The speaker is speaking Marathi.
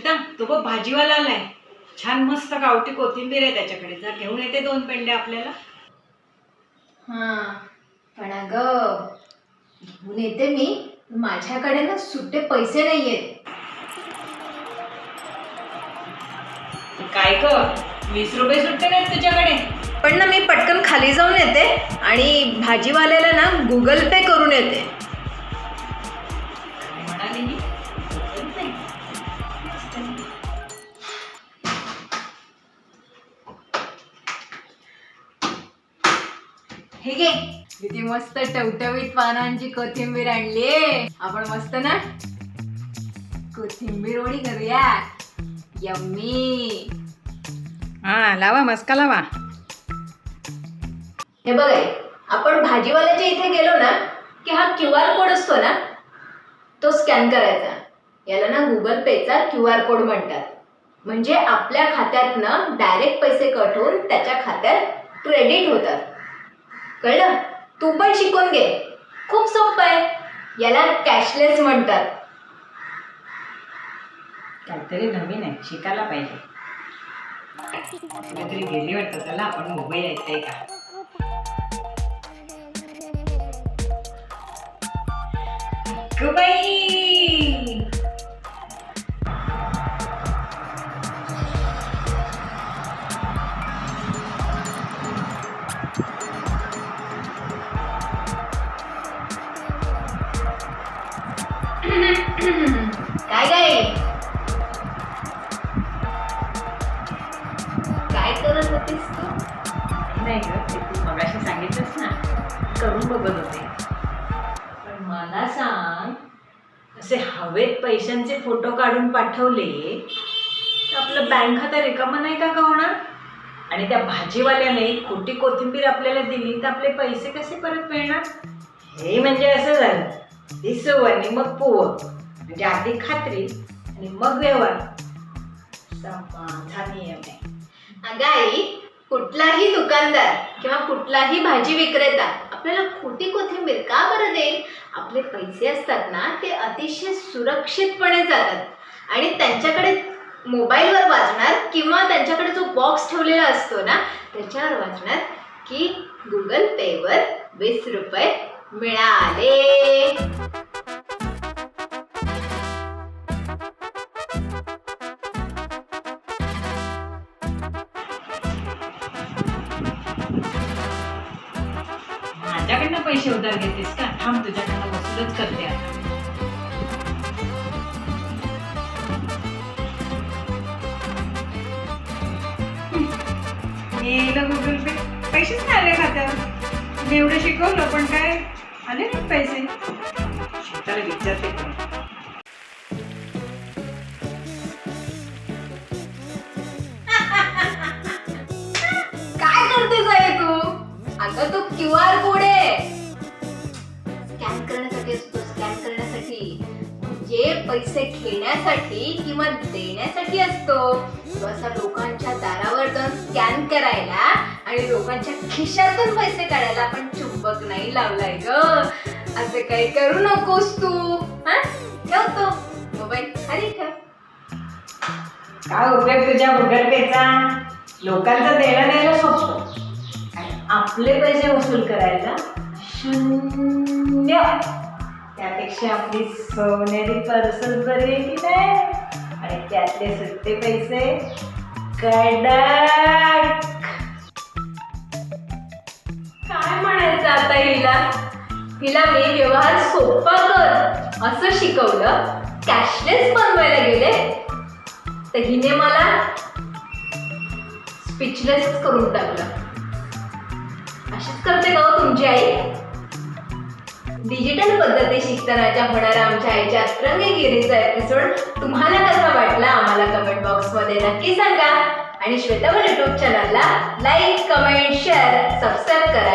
श्वेता, तो बघ भाजीवाला आलाय. छान मस्त गावठी कोथिंबीर आहे त्याच्याकडे. जर घेऊन येते 2 पेंड्या आपल्याला. हा पण अगं घेऊन येते मी. माझ्याकडे ना सुट्टे पैसे नाहीयेत. काय ग, 20 रुपये सुट्टे नाहीत तुझ्याकडे? पण ना मी पटकन खाली जाऊन येते आणि भाजीवाल्याला ना गुगल पे करून येते. काय म्हणाली मी? नाही. हे घे, किती मस्त टवटवीत पानांची कोथिंबीर आणलीये. आपण मस्त ना कोथिंबीर वडी करूया. यम्मी. हा, लावा मस्का लावा. हे बघ आई, आपण भाजीवाल्याच्या इथे गेलो ना की हा QR कोड असतो ना, तो स्कॅन करायचा. याला ना गुगल पेचा QR कोड म्हणतात. म्हणजे आपल्या खात्यातनं डायरेक्ट पैसे कट होऊन त्याच्या खात्यात क्रेडिट होतात. कळलं? तू पण शिकून घे, खूप सोपं आहे. याला कॅशलेस म्हणतात. काहीतरी नवीन आहे, शिकायला पाहिजे. कुठेतरी गेली वाटतं. चला आपण मुंबई यायचंय का? बाई, काय काय काय करत होतीस तू? नाही ग, ते तू मगाशी सांगितलंस ना, करून बघत होते. पण मला सांग, असे हवेत पैशांचे फोटो काढून पाठवले तर आपलं बँक खाता रिकामा नाही का होणार? आणि त्या भाजीवाल्याने खोटी कोथिंबीर आपल्याला दिली तर आपले पैसे कसे परत मिळणार? हे म्हणजे असं झालं, दिसू आणि मग पोव. म्हणजे आधी खात्री आणि मग व्यवहार. माझा नियम आहे. अगं आई, कुठलाही दुकानदार किंवा कुठलाही भाजी विक्रेता आपल्याला खोटी कोथिंबीर का बरं देईल? आपले पैसे असतात ना, ते अतिशय सुरक्षितपणे जातात आणि त्यांच्याकडे मोबाईलवर वाचणार किंवा त्यांच्याकडे जो बॉक्स ठेवलेला असतो ना, त्याच्यावर वाचणार की गुगल पेवर 20 रुपये मिळाले. माझ्याकडनं पैसे उधार घेतेस का? थांब, तुझ्याकडनं वसूलच करते आता. गुगल पे पैसेच नाही आले खात्यावर. मी एवढं शिकवलं पण काय आले नाही पैसे. शेताला विचारते कोण. काय करतेस आहे तू? अगं तो QR कोड आहे, स्कॅन करण्यासाठी असतो. स्कॅन करण्यासाठी म्हणजे पैसे घेण्यासाठी किंवा देण्यासाठी असतो. तो असा लोकांच्या दारावर जाऊन स्कॅन करायला आणि लोकांच्या खिशातून पैसे काढायला. आपण चुंबक नाही लावलाय ग. असं काही करू नकोस तू. हा, ठेवतो मोबाईल खाली ठेव. काय उपयोग तुझ्या गुगल पेचा? लोकांचं देणं द्यायला सोपं, आपले पैसे वसूल करायला शून्य. त्यापेक्षा आपली सोनेरी पर्सल बरी आहे की नाही? आणि त्यातले सुट्टे पैसे कडक. काय म्हणायचं आता हिला? हिला मी व्यवहार सोपा कर असं शिकवलं, कॅशलेस बनवायला गेले, तर हिने मला स्पीचलेस करून टाकलं. अशीच करते का हो तुमची आई? डिजिटल पद्धती शिकतानाच्या होणाऱ्या आमच्या आईच्या रंगगिरीचा एपिसोड तुम्हाला कसा वाटला आम्हाला कमेंट बॉक्समध्ये नक्की सांगा. आणि श्वेता यूट्यूब चॅनलला लाईक, कमेंट, शेअर, सबस्क्राईब करा.